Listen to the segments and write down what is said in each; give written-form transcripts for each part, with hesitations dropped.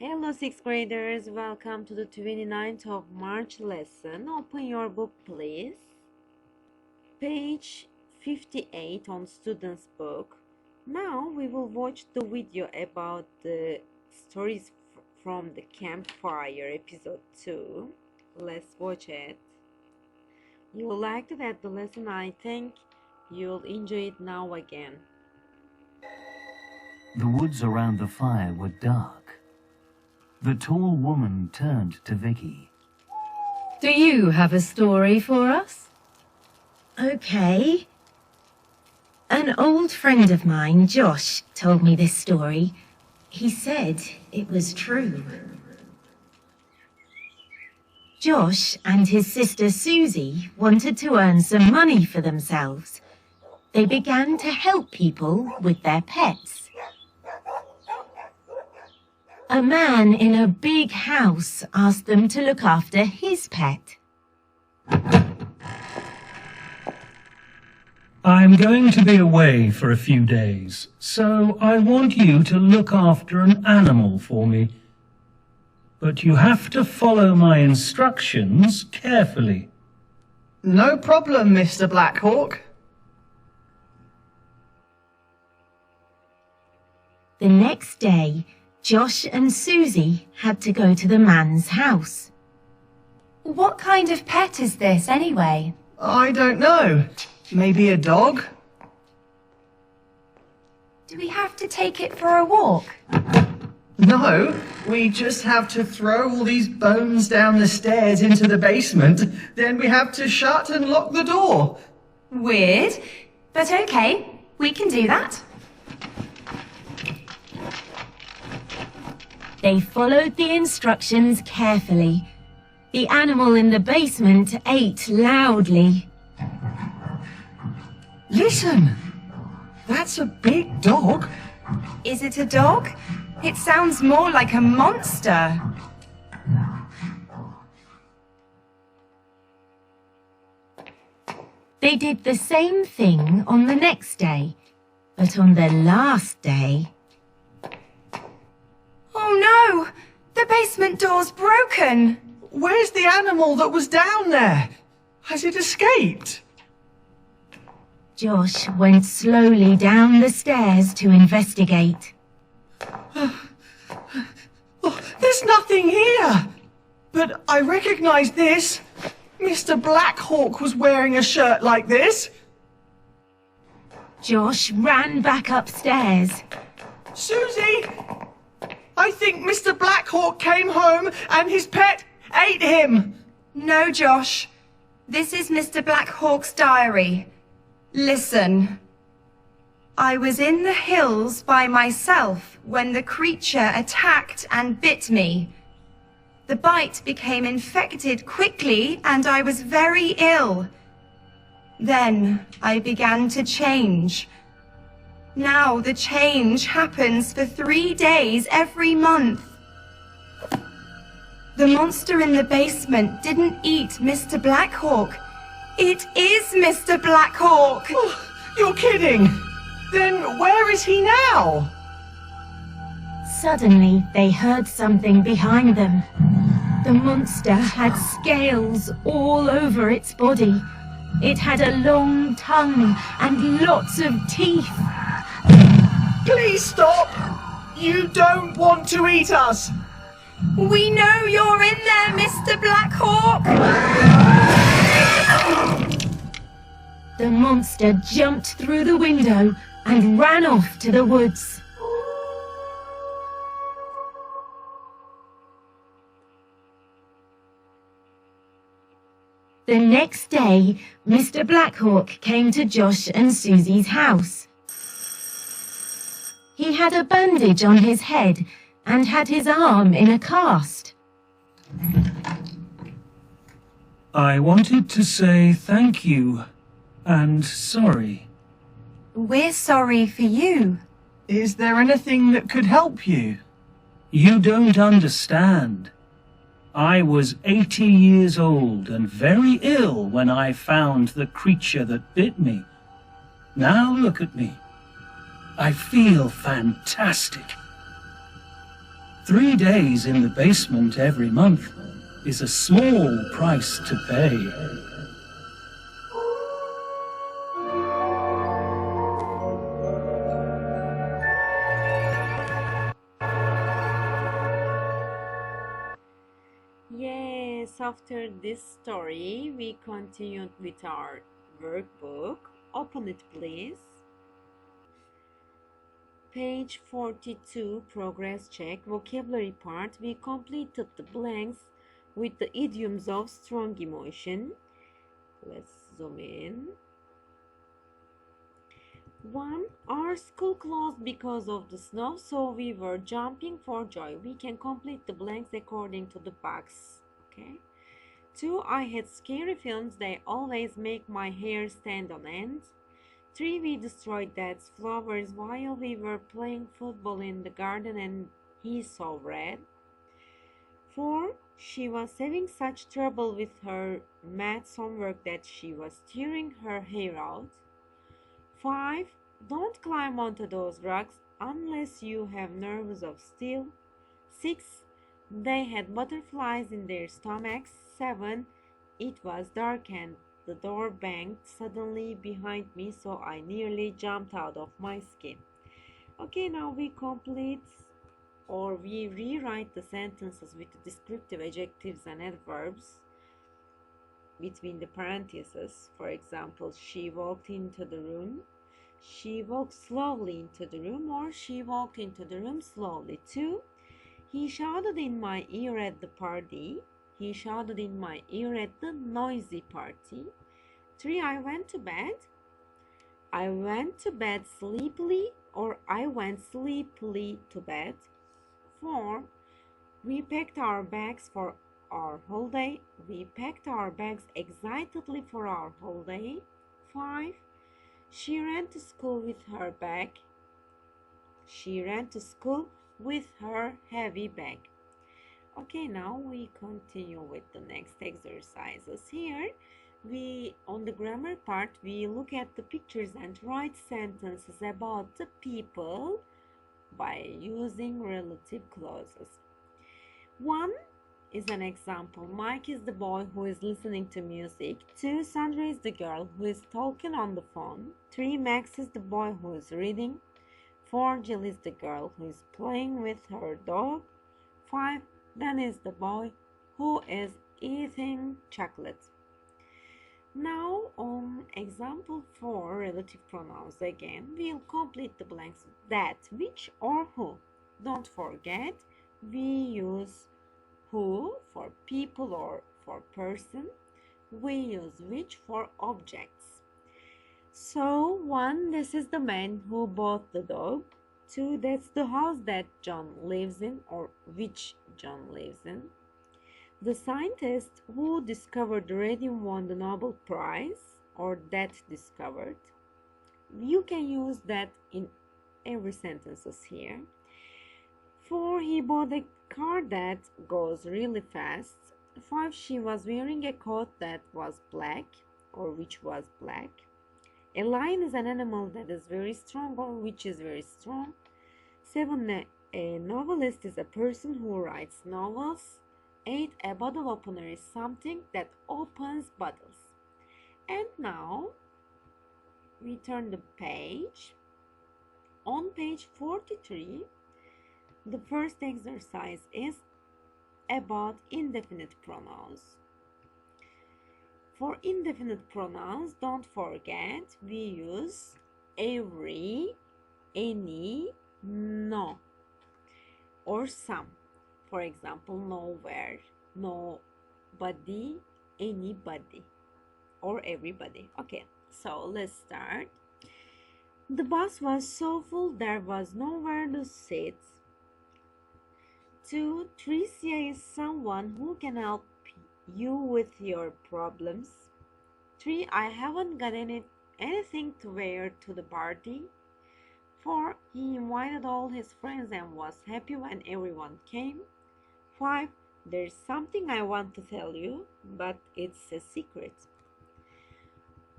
Hello, sixth graders. Welcome to the 29th of March lesson. Open your book, please. Page 58 on student's book. Now we will watch the video about the stories from the campfire episode 2. Let's watch it. You will like that the lesson. I think you'll enjoy it now again. The woods around the fire were dark. The tall woman turned to Vicky. Do you have a story for us? Okay. An old friend of mine, Josh, told me this story. He said it was true. Josh and his sister Susie wanted to earn some money for themselves. They began to help people with their pets. A man in a big house asked them to look after his pet. I'm going to be away for a few days, so I want you to look after an animal for me. But you have to follow my instructions carefully. No problem, Mr. Blackhawk. The next day, Josh and Susie had to go to the man's house. What kind of pet is this anyway? I don't know. Maybe a dog? Do we have to take it for a walk? No, we just have to throw all these bones down the stairs into the basement. Then we have to shut and lock the door. Weird, but okay, we can do that. They followed the instructions carefully. The animal in the basement ate loudly. Listen! That's a big dog. Is it a dog? It sounds more like a monster. They did the same thing on the next day, but on the last day... Oh no! The basement door's broken! Where's the animal that was down there? Has it escaped? Josh went slowly down the stairs to investigate. Oh, there's nothing here. But I recognize this. Mr. Blackhawk was wearing a shirt like this. Josh ran back upstairs. Susie! I think Mr. Blackhawk came home and his pet ate him. No, Josh. This is Mr. Blackhawk's diary. Listen. I was in the hills by myself when the creature attacked and bit me. The bite became infected quickly and I was very ill. Then I began to change. Now the change happens for 3 days every month. The monster in the basement didn't eat Mr. Blackhawk. It is Mr. Blackhawk! Oh, you're kidding! Then where is he now? Suddenly, they heard something behind them. The monster had scales all over its body. It had a long tongue and lots of teeth. Please stop! You don't want to eat us! We know you're in there, Mr. Blackhawk! The monster jumped through the window and ran off to the woods. The next day, Mr. Blackhawk came to Josh and Susie's house. He had a bandage on his head and had his arm in a cast. I wanted to say thank you and sorry. We're sorry for you. Is there anything that could help you? You don't understand. I was 80 years old and very ill when I found the creature that bit me. Now look at me. I feel fantastic. 3 days in the basement every month is a small price to pay. Yes, after this story, we continued with our workbook. Open it, please. Page 42, progress check, vocabulary part. We completed the blanks with the idioms of strong emotion. Let's zoom in. 1. Our school closed because of the snow, so we were jumping for joy. We can complete the blanks according to the box. Okay. 2. I had scary films. They always make my hair stand on end. 3. We destroyed Dad's flowers while we were playing football in the garden and he saw red. 4. She was having such trouble with her maths homework that she was tearing her hair out. 5. Don't climb onto those rocks unless you have nerves of steel. 6. They had butterflies in their stomachs. 7. It was dark and the door banged suddenly behind me, so I nearly jumped out of my skin. Okay, now we complete or we rewrite the sentences with the descriptive adjectives and adverbs between the parentheses. For example, she walked into the room. She walked slowly into the room, or she walked into the room slowly. 2. He shouted in my ear at the party. He shouted in my ear at the noisy party. 3. I went to bed. I went to bed sleepily, or I went sleepily to bed. 4. We packed our bags for our holiday. We packed our bags excitedly for our holiday. 5. She ran to school with her bag. She ran to school with her heavy bag. Okay, now we continue with the next exercises. Here, on the grammar part, we look at the pictures and write sentences about the people by using relative clauses. 1 is an example. Mike is the boy who is listening to music. 2. Sandra is the girl who is talking on the phone. 3. Max is the boy who is reading. 4. Jill is the girl who is playing with her dog. 5. Dan is the boy who is eating chocolate. Now on example 4, relative pronouns again, we'll complete the blanks with that, which, or who. Don't forget, we use who for people or for person. We use which for objects. So 1, this is the man who bought the dog. 2, that's the house that John lives in, or which John lives in. The scientist who discovered the radium won the Nobel Prize, or that discovered. You can use that in every sentences here. 4, he bought a car that goes really fast. 5, she was wearing a coat that was black, or which was black. A lion is an animal that is very strong, or which is very strong. 7, a novelist is a person who writes novels. 8, a bottle opener is something that opens bottles. And now we turn the page. On page 43, the first exercise is about indefinite pronouns. For indefinite pronouns, don't forget, we use every, any, no, or some. For example, nowhere, nobody, anybody, or everybody. Okay, so let's start. The bus was so full there was nowhere to sit. 2. Tricia is someone who can help you with your problems. 3. I haven't got anything to wear to the party. 4. He invited all his friends and was happy when everyone came. 5. There's something I want to tell you, but it's a secret.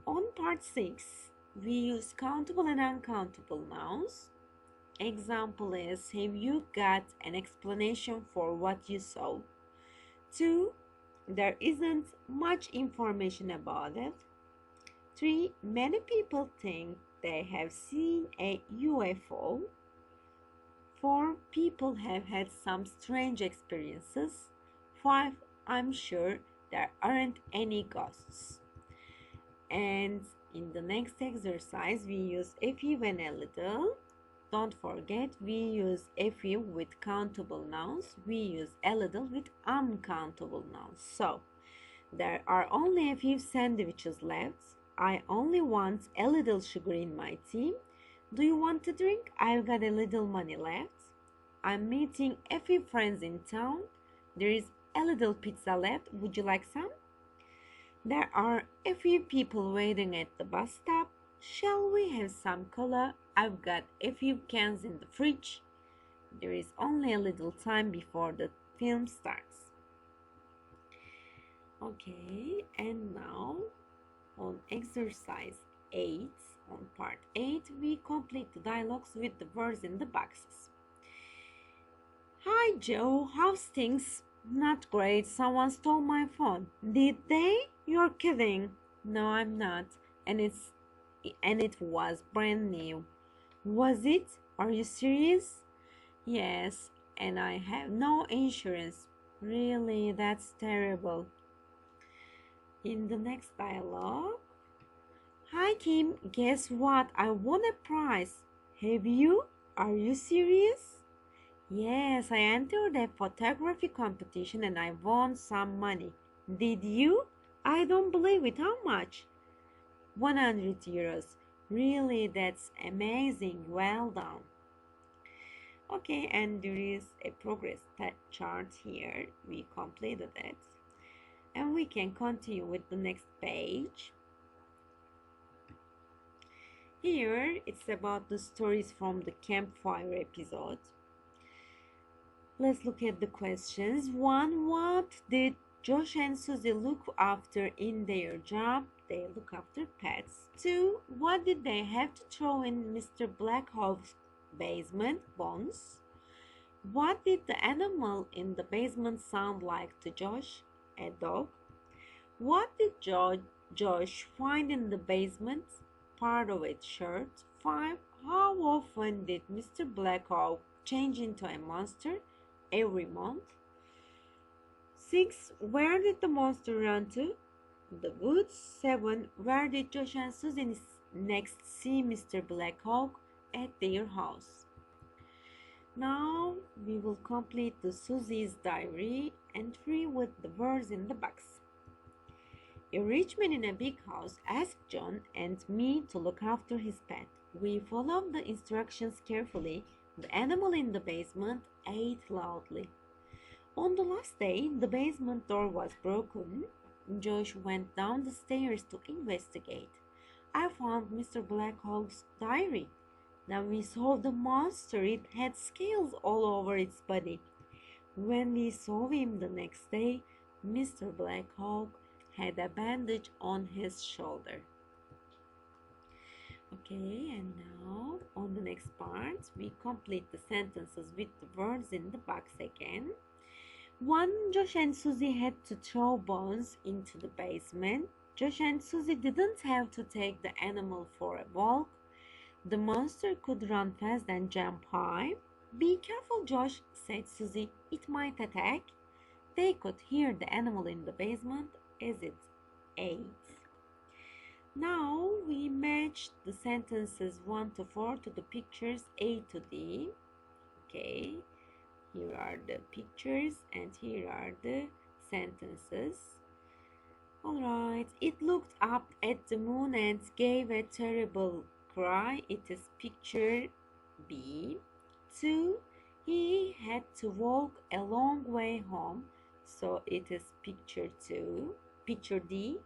On part 6, we use countable and uncountable nouns. example is, have you got an explanation for what you saw? 2. There isn't much information about it. 3. Many people think they have seen a UFO. 4. People have had some strange experiences. 5. I'm sure there aren't any ghosts. And in the next exercise, we use a few and a little. Don't forget, we use a few with countable nouns. We use a little with uncountable nouns. So, there are only a few sandwiches left. I only want a little sugar in my tea. Do you want a drink? I've got a little money left. I'm meeting a few friends in town. There is a little pizza left. Would you like some? There are a few people waiting at the bus stop. Shall we have some cola? I've got a few cans in the fridge. There is only a little time before the film starts. Okay, and now on exercise 8, on part 8, we complete the dialogues with the words in the boxes. Hi Joe, how's things? Not great. Someone stole my phone. Did they? You're kidding. No, I'm not. And it was brand new. Was it? Are you serious? Yes, and I have no insurance. Really, that's terrible. In the next dialogue. Hi Kim, guess what? I won a prize. Have you? Are you serious? Yes, I entered a photography competition and I won some money. Did you? I don't believe it. How much? 100 euros. Really, that's amazing. Well done. Okay, and there is a progress chart here. We completed it. And we can continue with the next page. Here, it's about the stories from the campfire episode. Let's look at the questions. 1. What did Josh and Susie look after in their job? They look after pets. 2. What did they have to throw in Mr. Blackhawk's basement? Bones. What did the animal in the basement sound like to Josh? A dog. What did Josh find in the basement? Part of its shirt. 5. How often did Mr. Blackhawk change into a monster? Every month. 6. Where did the monster run to? The woods. 7. Where did Josh and Susan next see Mr. Blackhawk? At their house. Now we will complete the Susie's diary entry with the words in the box. A rich man in a big house asked John and me to look after his pet. We followed the instructions carefully. The animal in the basement ate loudly. On the last day, the basement door was broken. Josh went down the stairs to investigate. I found Mr. Blackhawk's diary. Then we saw the monster. It had scales all over its body. When we saw him the next day, Mr. Blackhawk had a bandage on his shoulder. Okay, and now on the next part, we complete the sentences with the words in the box again. 1. Josh and Susie had to throw Bones into the basement. Josh and Susie didn't have to take the animal for a walk. The monster could run fast and jump high. Be careful, Josh, said Susie. It might attack. They could hear the animal in the basement as it ate. Now we match the sentences 1 to 4 to the pictures A to D. Okay, here are the pictures and here are the sentences. Alright, it looked up at the moon and gave a terrible cry. It is picture B. 2. He had to walk a long way home. So it is picture 2. Picture D.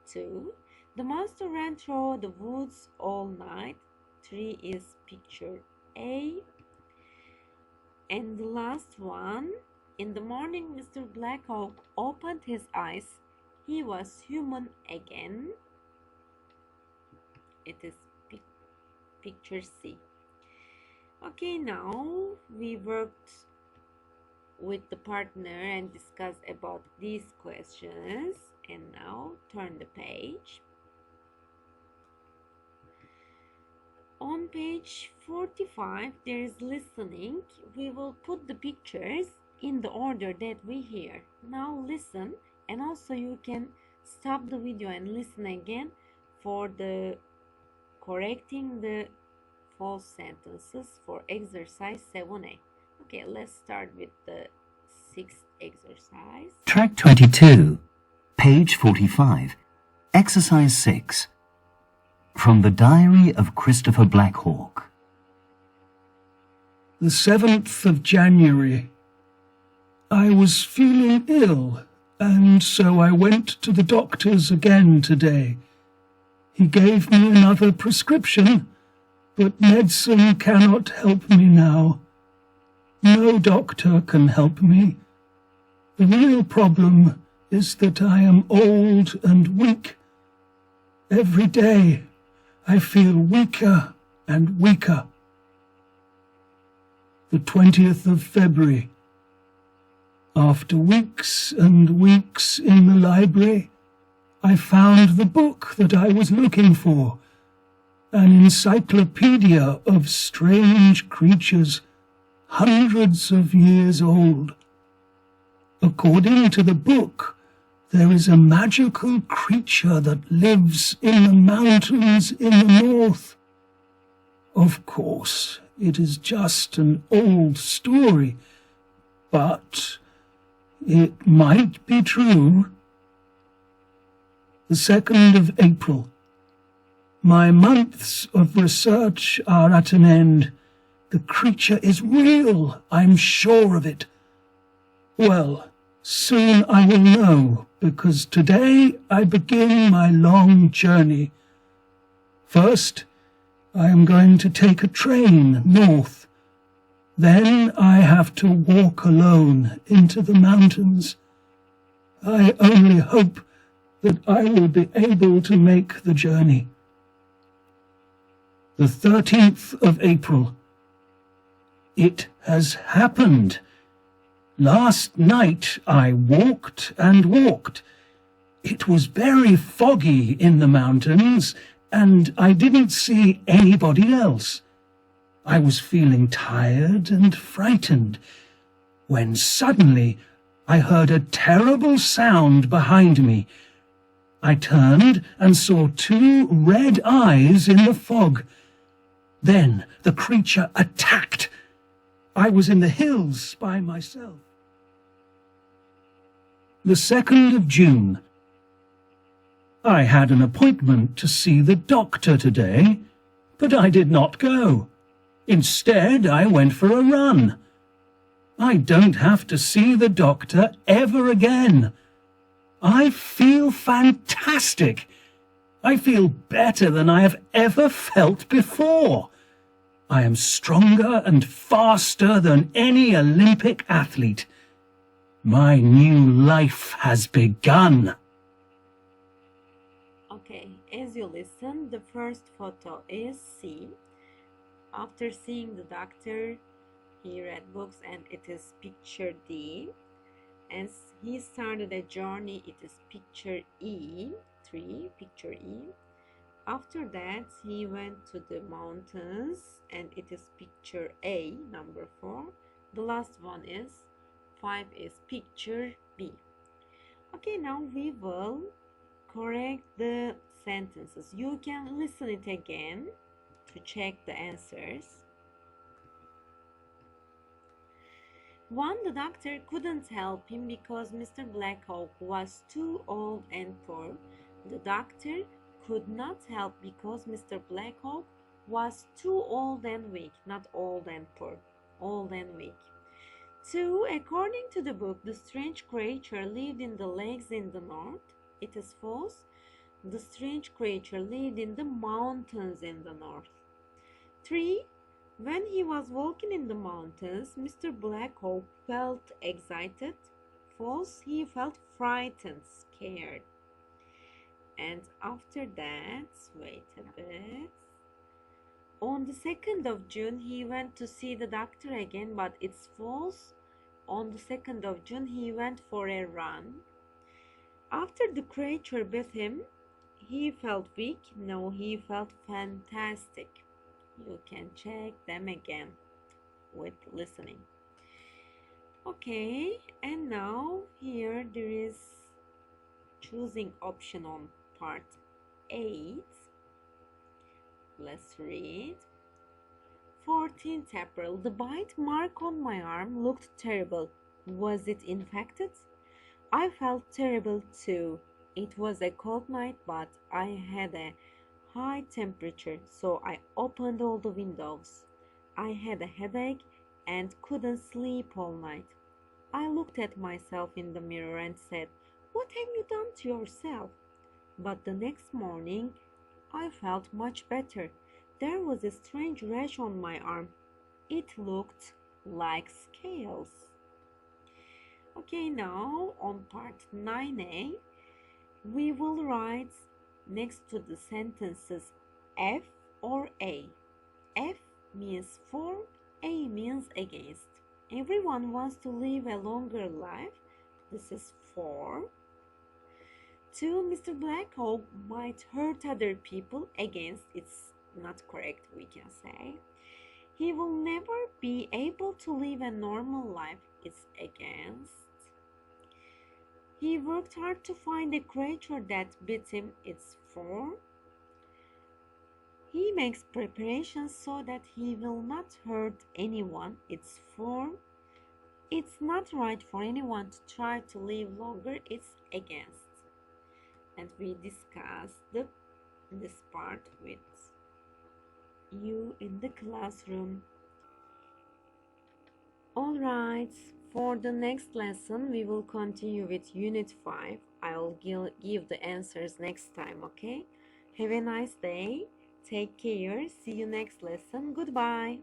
2. The monster ran through the woods all night. 3 is picture A. And the last one. In the morning, Mr. Blackhawk opened his eyes. He was human again. It is picture C. Okay, now we worked with the partner and discussed about these questions, and now turn the page. On page 45 there is listening. We will put the pictures in the order that we hear. Now listen, and also you can stop the video and listen again for the correcting the false sentences for exercise 7a. Okay, let's start with the sixth exercise. Track 22, page 45, exercise 6. From the Diary of Christopher Blackhawk. The 7th of January. I was feeling ill, and so I went to the doctor's again today. He gave me another prescription, but medicine cannot help me now. No doctor can help me. The real problem is that I am old and weak. Every day I feel weaker and weaker. The 20th of February. After weeks and weeks in the library, I found the book that I was looking for, an encyclopedia of strange creatures, hundreds of years old. According to the book, there is a magical creature that lives in the mountains in the north. Of course, it is just an old story, but it might be true. The 2nd of April. My months of research are at an end. The creature is real, I'm sure of it. Well, soon I will know, because today I begin my long journey. First, I am going to take a train north. Then I have to walk alone into the mountains. I only hope that I will be able to make the journey. The 13th of April. It has happened. Last night I walked and walked. It was very foggy in the mountains, and I didn't see anybody else. I was feeling tired and frightened, when suddenly I heard a terrible sound behind me. I turned and saw 2 red eyes in the fog. Then the creature attacked. I was in the hills by myself. The 2nd of June. I had an appointment to see the doctor today, but I did not go. Instead, I went for a run. I don't have to see the doctor ever again. I feel fantastic. I feel better than I have ever felt before. I am stronger and faster than any Olympic athlete. My new life has begun. Okay, as you listen, the first photo is C. After seeing the doctor, he read books and it is picture D. As he started a journey, it is picture E, 3, picture E. After that, he went to the mountains and it is picture A, number 4. The last one is 5 is picture B. Okay, now we will correct the sentences. You can listen it again to check the answers. 1. The doctor couldn't help him because Mr. Blackhawk was too old and poor. The doctor could not help because Mr. Blackhawk was too old and weak, not old and poor, old and weak. 2. According to the book, the strange creature lived in the lakes in the north. It is false. The strange creature lived in the mountains in the north. 3. When he was walking in the mountains, Mr. Blackhawk felt excited. False, he felt frightened, scared. And after that, wait a bit. On the 2nd of June, he went to see the doctor again, but it's false. On the 2nd of June, he went for a run. After the creature bit him, he felt weak. No, he felt fantastic. You can check them again with listening. Okay, and now here there is choosing option on part 8. Let's read. 14th April. The bite mark on my arm looked terrible. Was it infected? I felt terrible too. It was a cold night, but I had a high temperature, so I opened all the windows. I had a headache and couldn't sleep all night. I looked at myself in the mirror and said, "What have you done to yourself?" But the next morning, I felt much better. There was a strange rash on my arm. It looked like scales. Okay, now on part 9a, we will write next to the sentences F or A. F means for, A means against. Everyone wants to live a longer life. This is for. 2. Mr. Black Hawk might hurt other people. Against, it's not correct, we can say. He will never be able to live a normal life. It's against. He worked hard to find a creature that bit him. It's for. He makes preparations so that he will not hurt anyone. It's for. It's not right for anyone to try to live longer. It's against. And we discussed this part with you in the classroom. Alright, for the next lesson we will continue with Unit 5. I'll give the answers next time, okay? Have a nice day. Take care. See you next lesson. Goodbye.